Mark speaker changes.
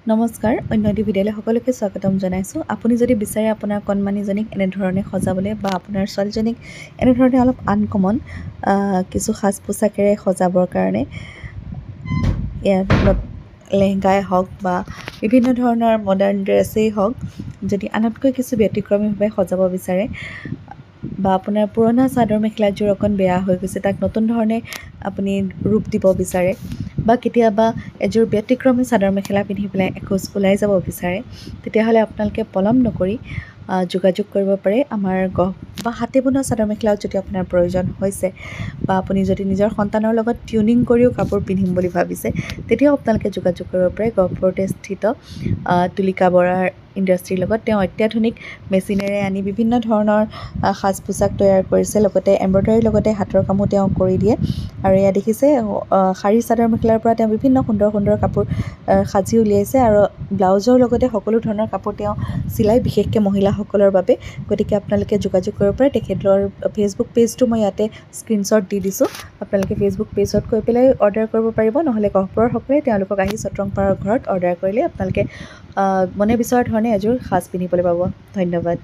Speaker 1: নমস্কাৰ, অন্যদি বিদ্যালয় সকলোকে স্বাগতম জনাইছোঁ। আপুনি যদি বিচাৰে আপোনাৰ কণমানিজনীক এনেধৰণে সজাবলৈ বা আপোনাৰ ছোৱালীজনীক এনেধৰণে অলপ আনকমন কিছু সাজ পোছাকেৰে সজাবৰ কাৰণে লেহেংগাই হওক বা বিভিন্ন ধৰণৰ মডাৰ্ণ ড্ৰেছেই হওক, যদি আনতকৈ কিছু ব্যতিক্ৰমীভাৱে সজাব বিচাৰে বা আপোনাৰ পুৰণা চাদৰ মেখেলাযোৰ অকণ বেয়া হৈ গৈছে, তাক নতুন ধৰণে আপুনি ৰূপ দিব বিচাৰে বা কেতিয়াবা এযোৰ ব্যতিক্ৰমী চাদৰ মেখেলা পিন্ধি পেলাই এখোজ ওলাই যাব বিচাৰে, তেতিয়াহ'লে আপোনালোকে পলম নকৰি যোগাযোগ কৰিব পাৰে। আমাৰ বা হাতে বনোৱা চাদৰ মেখেলাও যদি আপোনাৰ প্ৰয়োজন হৈছে বা আপুনি যদি নিজৰ সন্তানৰ লগত টিউনিং কৰিও কাপোৰ পিন্ধিম বুলি ভাবিছে, তেতিয়াও আপোনালোকে যোগাযোগ কৰিব পাৰে গহপুৰতে স্থিত তুলিকা বৰাৰ ইণ্ডাষ্ট্ৰীৰ লগত। তেওঁ অত্যাধুনিক মেচিনেৰে আনি বিভিন্ন ধৰণৰ সাজ পোছাক তৈয়াৰ কৰিছে, লগতে এম্ব্ৰইডাৰীৰ লগতে হাতৰ কামো তেওঁ কৰি দিয়ে। আৰু এয়া দেখিছে, শাৰী চাদৰ মেখেলাৰ পৰা তেওঁ বিভিন্ন সুন্দৰ সুন্দৰ কাপোৰ সাজি উলিয়াইছে আৰু ব্লাউজৰ লগতে সকলো ধৰণৰ কাপোৰ তেওঁ চিলাই, বিশেষকৈ মহিলাসকলৰ বাবে। গতিকে আপোনালোকে যোগাযোগ কৰিব পাৰে। তেখেতৰ ফেচবুক পেজটো মই ইয়াতে স্ক্ৰীনশ্বট দি দিছোঁ, আপোনালোকে ফেচবুক পেজত গৈ পেলাই অৰ্ডাৰ কৰিব পাৰিব, নহ'লে গহপুৰৰ সকলে তেওঁলোকক আহি চট্ৰংপাৰৰ ঘৰত অৰ্ডাৰ কৰিলে আপোনালোকে মনে বিচৰা ধৰণে এযোৰ সাজ পিন্ধিবলৈ পাব। ধন্যবাদ।